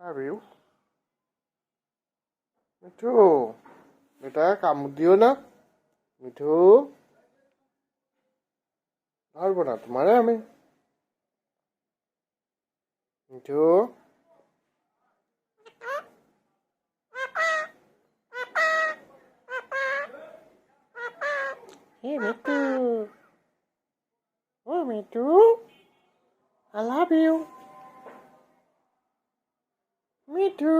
love you. Mithu, এটা কামড় দিও না। মিঠু, ধরবো না তোমারে আমি। মিঠু, হে মিঠু, ও Mithu, I love you. Mithu.